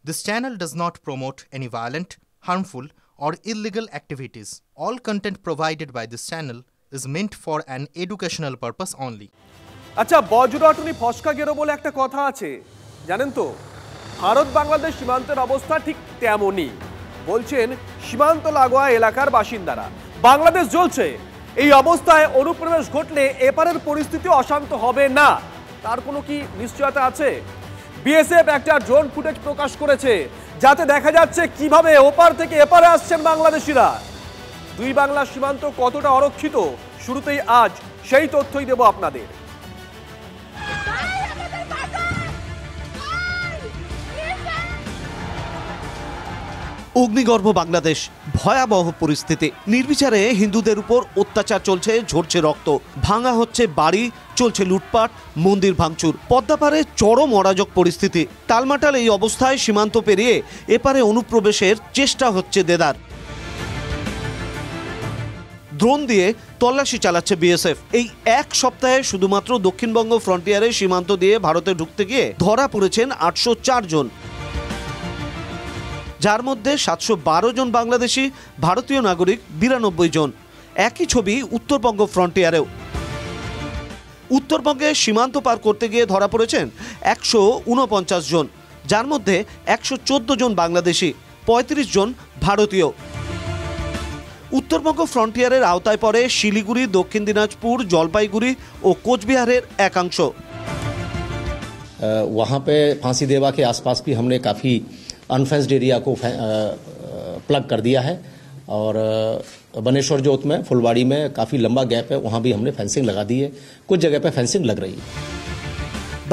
This channel does not promote any violent, harmful, or illegal activities. All content provided by this channel is meant for an educational purpose only. আচ্ছা, বজ্রটনি ফসকা গেরো বলে একটা কথা আছে, জানেন তো? ভারত বাংলাদেশ সীমান্তের অবস্থা ঠিক তেমনই বলছেন সীমান্ত লাগোয়া এলাকার বাসিন্দারা। বাংলাদেশ জ্বলছে। এই অবস্থায় অনুপ্রবেশ ঘটলে এপারের পরিস্থিতি অশান্ত হবে না, তার কোনো কি নিশ্চয়তা আছে? বিএসএফ একটা ড্রোন ফুটেজ প্রকাশ করেছে, যাতে দেখা যাচ্ছে কিভাবে ওপার থেকে এপারে আসছেন বাংলাদেশিরা। দুই বাংলার সীমান্ত কতটা অরক্ষিত, শুরুতেই আজ সেই তথ্যই দেব আপনাদের। অগ্নিগর্ভ বাংলাদেশ, ভয়াবহ পরিস্থিতি। নির্বিচারে হিন্দুদের উপর অত্যাচার চলছে, ঝরছে রক্ত, ভাঙা হচ্ছে বাড়ি, চলছে লুটপাট, মন্দির ভাঙচুর। পদ্মাপাড়ে চরম অরাজক পরিস্থিতি। টালমাটাল এই অবস্থায় সীমান্ত পেরিয়ে এপারে অনুপ্রবেশের চেষ্টা হচ্ছে দেদার। ড্রোন দিয়ে তল্লাশি চালাচ্ছে বিএসএফ। এই এক সপ্তাহে শুধুমাত্র দক্ষিণবঙ্গ ফ্রন্টিয়ারে সীমান্ত দিয়ে ভারতে ঢুকতে গিয়ে ধরা পড়েছেন 804 জন, যার মধ্যে 712 জন বাংলাদেশি, ভারতীয় নাগরিক 92 জন। একই ছবি উত্তরবঙ্গ ফ্রন্টিয়ারেও। উত্তরবঙ্গে সীমান্ত পার করতে গিয়ে ধরা পড়েছেন 149 জন, যার মধ্যে 114 জন বাংলাদেশি, 35 জন ভারতীয়। উত্তরবঙ্গ ফ্রন্টিয়ারের আওতায় পড়ে শিলিগুড়ি, দক্ষিণ দিনাজপুর, জলপাইগুড়ি ও কোচবিহারের একাংশ। वहाँ पे फांसी देवा के आसपास भी हमने काफ़ी अनफेंस्ड एरिया को प्लग कर दिया है, और बनेश्वर जोत में, फुलवाड़ी में काफ़ी लंबा गैप है, वहाँ भी हमने फेंसिंग लगा दी है। कुछ जगह पे फेंसिंग लग रही है।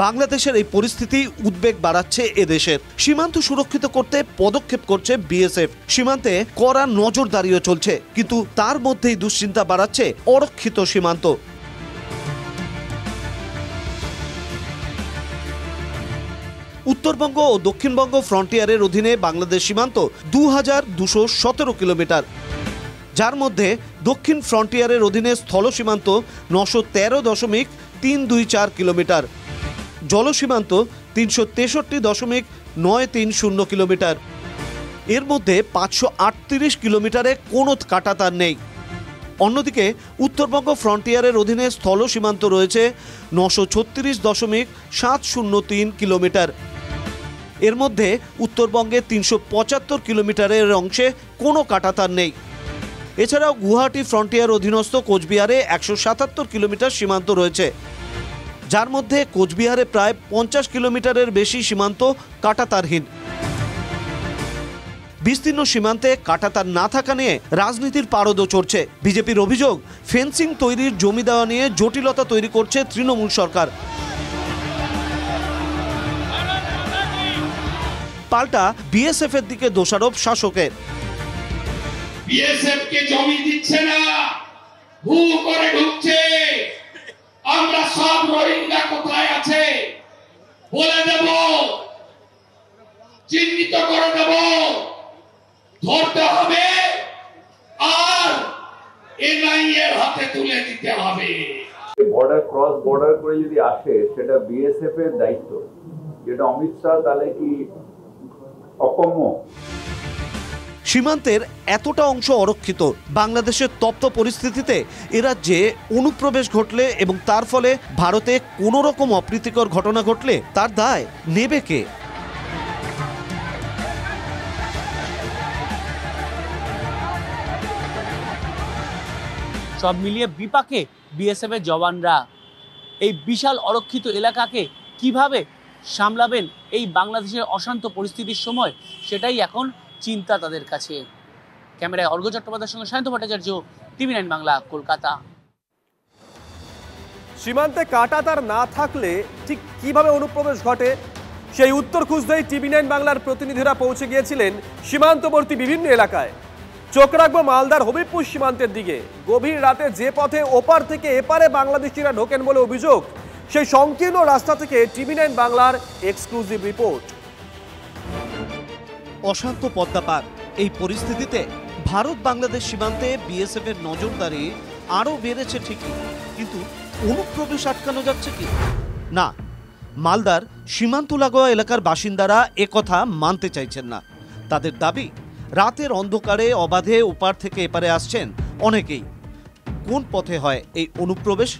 বাংলাদেশের এই পরিস্থিতি উদ্বেগ বাড়াচ্ছে এদেশের। সীমান্ত সুরক্ষিত করতে পদক্ষেপ করছে বিএসএফ। সীমান্তে কড়া নজরদারিও চলছে, কিন্তু তার মধ্যেই দুশ্চিন্তা বাড়াচ্ছে অরক্ষিত সীমান্ত। উত্তরবঙ্গ ও দক্ষিণবঙ্গ ফ্রন্টিয়ারের অধীনে বাংলাদেশ সীমান্ত 2217 কিলোমিটার, যার মধ্যে দক্ষিণ ফ্রন্টিয়ারের অধীনে স্থল সীমান্ত 913.324 কিলোমিটার, জল সীমান্ত 363.930 কিলোমিটার। এর মধ্যে 538 কিলোমিটারে কোনো কাঁটাতার নেই। অন্যদিকে উত্তরবঙ্গ ফ্রন্টিয়ারের অধীনে স্থল সীমান্ত রয়েছে 936.703 কিলোমিটার। এর মধ্যে উত্তরবঙ্গে 375 কিলোমিটারের অংশে কোনো কাঁটাতার নেই। এছাড়াও গুয়াহাটি ফ্রন্টিয়ার অধীনস্থ কোচবিহারে 177 কিলোমিটার সীমান্ত রয়েছে, যার মধ্যে কোচবিহারে প্রায় 50 কিলোমিটারের বেশি সীমান্ত কাঁটাতারহীন। বিস্তীর্ণ সীমান্তে কাঁটাতার না থাকা নিয়ে রাজনীতির পারদও চড়ছে। বিজেপির অভিযোগ, ফেন্সিং তৈরির জমি দেওয়া নিয়ে জটিলতা তৈরি করছে তৃণমূল সরকার। পাল্টা বিএসএফ এর দিকে দোষারোপ শাসকের। বিএসএফ কে জমি দিচ্ছে না, ভূ করে ঢুকছে। আমরা সব রোহিঙ্গা কোথায় আছে বলে দেব, চিহ্নিত করে দেব, ধরতে হবে আর এনআইএ এর হাতে তুলে দিতে হবে। বর্ডার ক্রস বর্ডার করে যদি আসে, সেটা বিএসএফ এর দায়িত্ব, যেটা অমিত শাহ তাহলে কি অকম্য? সীমান্তের এতটা অংশ অরক্ষিত, বাংলাদেশের তপ্ত পরিস্থিতিতে এ রাজ্যে অনুপ্রবেশ ঘটলে এবং তার ফলে ভারতে কোনো রকম অপ্রীতিকর ঘটনা ঘটলে তার দায় নেবে কে? সব মিলিয়ে বিপাকে বিএসএফ এর জওয়ানরা। এই বিশাল অরক্ষিত এলাকাকে কিভাবে সামলাবেন এই বাংলাদেশের অশান্ত পরিস্থিতির সময়, সেটাই এখন চিন্তা তাদের কাছে। ক্যামেরায় অর্ঘ্য চট্টোপাধ্যায়ের সঙ্গে সায়ন্ত ভট্টাচার্য, TV9 বাংলা, কলকাতা। সীমান্তে কাঁটাতার না থাকলে ঠিক কিভাবে অনুপ্রবেশ ঘটে, সেই উত্তর খুঁজতেই TV9 বাংলার প্রতিনিধিরা পৌঁছে গিয়েছিলেন সীমান্তবর্তী বিভিন্ন এলাকায়। চোখ রাখবো মালদার হবিবপুর সীমান্তের দিকে। গভীর রাতে যে পথে ওপার থেকে এপারে বাংলাদেশিরা ঢোকেন বলে অভিযোগ, সেই সংকীর্ণ রাস্তা থেকে TV9 বাংলার এক্সক্লুসিভ রিপোর্ট। অশান্ত পদ্মাপার, এই পরিস্থিতিতে ভারত বাংলাদেশ সীমান্তে বিএসএফ এর নজরদারি আরও বেড়েছে ঠিকই, কিন্তু অনুপ্রবেশ আটকানো যাচ্ছে কি না। মালদার সীমান্ত লাগোয়া এলাকার বাসিন্দারা একথা মানতে চাইছেন না। তাদের দাবি, রাতের অন্ধকারে অবাধে ওপার থেকে এপারে আসছেন অনেকেই। কোন পথে হয় এই অনুপ্রবেশ,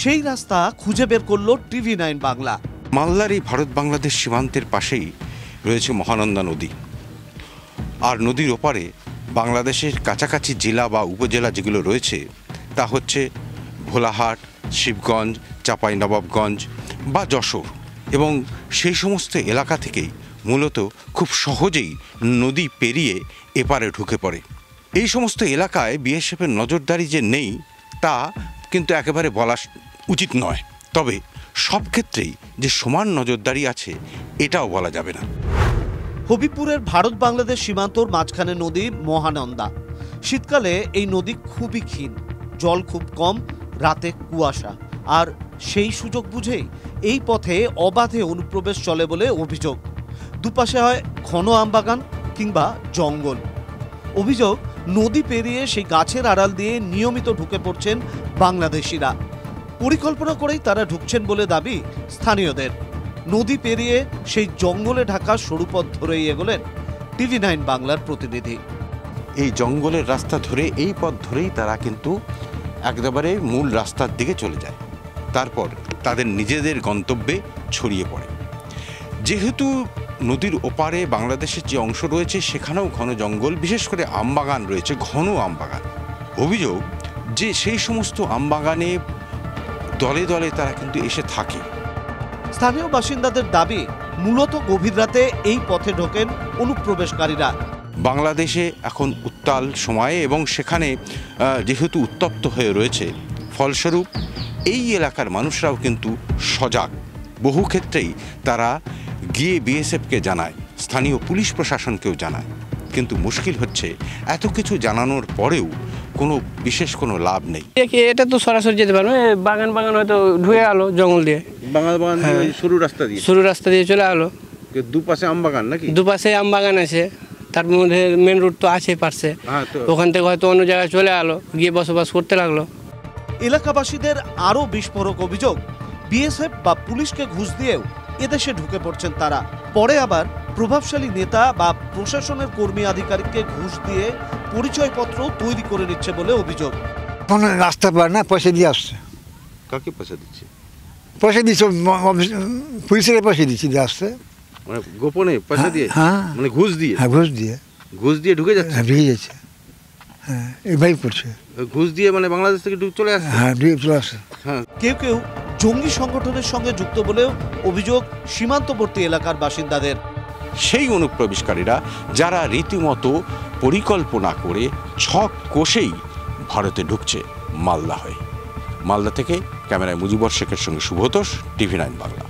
সেই রাস্তা খুঁজে বের করল TV9 বাংলা। মালদার এই ভারত বাংলাদেশ সীমান্তের পাশেই রয়েছে মহানন্দা নদী, আর নদীর ওপারে বাংলাদেশের কাছাকাছি জেলা বা উপজেলা যেগুলো রয়েছে তা হচ্ছে ভোলাহাট, শিবগঞ্জ, চাঁপাইনবাবগঞ্জ বা যশোর, এবং সেই সমস্ত এলাকা থেকেই মূলত খুব সহজেই নদী পেরিয়ে এপারে ঢুকে পড়ে। এই সমস্ত এলাকায় বিএসএফের নজরদারি যে নেই তা কিন্তু একেবারে বলা উচিত নয়, তবে সব ক্ষেত্রেই যে সমান নজরদারি আছে এটাও বলা যাবে না। হবিপুরের ভারত বাংলাদেশ সীমান্তর মাঝখানে নদী মহানন্দা। শীতকালে এই নদী খুবই ক্ষীণ, জল খুব কম, রাতে কুয়াশা, আর সেই সুযোগ বুঝেই এই পথে অবাধে অনুপ্রবেশ চলে বলে অভিযোগ। দুপাশে হয় ঘন আমবাগান কিংবা জঙ্গল। অভিযোগ, নদী পেরিয়ে সেই গাছের আড়াল দিয়ে নিয়মিত ঢুকে পড়ছেন বাংলাদেশিরা। পরিকল্পনা করেই তারা ঢুকছেন বলে দাবি স্থানীয়দের। নদী পেরিয়ে সেই জঙ্গলে ঢাকা সরু পথ ধরেই এগোলেন TV9 বাংলার প্রতিনিধি। এই জঙ্গলের রাস্তা ধরে, এই পথ ধরেই তারা কিন্তু একেবারে মূল রাস্তার দিকে চলে যায়, তারপর তাদের নিজেদের গন্তব্যে ছড়িয়ে পড়ে। যেহেতু নদীর ওপারে বাংলাদেশের যে অংশ রয়েছে সেখানেও ঘন জঙ্গল, বিশেষ করে আমবাগান রয়েছে, ঘন আমবাগান। অভিযোগ যে সেই সমস্ত আমবাগানে দলে দলে তারা কিন্তু এসে থাকে। স্থানীয় বাসিন্দাদের দাবি, মূলত গভীর রাতে এই পথে ঢোকেন অনুপ্রবেশকারীরা। বাংলাদেশে এখন উত্তাল সময়ে এবং সেখানে যেহেতু উত্তপ্ত হয়ে রয়েছে, ফলস্বরূপ এই এলাকার মানুষরাও কিন্তু সজাগ। বহু ক্ষেত্রেই তারা গিয়ে বিএসএফকে জানায়, স্থানীয় পুলিশ প্রশাসনকেও জানায়, কিন্তু মুশকিল হচ্ছে এত কিছু জানানোর পরেও কোনো বিশেষ কোনো লাভ নেই। এটা তো সরাসরি যেতে পারবে, বাগান বাগান হয়তো ঢুকে গেলো জঙ্গল দিয়ে, বাগান সরু রাস্তা দিয়ে চলে গেলো। দুপাশে আমবাগান নাকি? দুপাশে আমবাগান আছে, তার মধ্যে মেন রোড তো আছে পাশে, ওখান থেকে হয়তো অন্য জায়গায় চলে গেলো, গিয়ে বসবাস করতে লাগলো। এলাকাবাসীদের আরও বিস্ফোরক অভিযোগ, বিএসএফ বা পুলিশকে ঘুষ দিয়েও এদেশে ঢুকে পড়ছেন তারা। পরে আবার প্রভাবশালী নেতা বা প্রশাসনের কর্মী আধিকারিককে ঘুষ দিয়ে পরিচয়পত্র তৈরি করে নিচ্ছে বলে অভিযোগ। কোনো রাস্তা পায় না, পয়সা দিয়ে আসছে। কাকে পয়সা দিচ্ছে? পয়সা দিচ্ছে পুলিশের পয়সা দিচ্ছি দিয়ে আসছে, মানে গোপনে পয়সা দিয়ে? হ্যাঁ, মানে ঘুষ দিয়ে? হ্যাঁ, ঘুষ দিয়ে ঢুকে যাচ্ছে। হ্যাঁ, ঢুকে যাচ্ছে। হ্যাঁ, এইভাবেই করছে। ঘুষ দিয়ে মানে বাংলাদেশ থেকে চলে আসছে? হ্যাঁ, চলে আসে। হ্যাঁ, কেউ কেউ জঙ্গি সংগঠনের সঙ্গে যুক্ত বলেও অভিযোগ সীমান্তবর্তী এলাকার বাসিন্দাদের। সেই অনুপ্রবেশকারীরা যারা রীতিমতো পরিকল্পনা করে ছক কষেই ভারতে ঢুকছে মালদা হয়ে। মালদা থেকে ক্যামেরায় মুজিবর শেখের সঙ্গে শুভতোষ, TV9 বাংলা।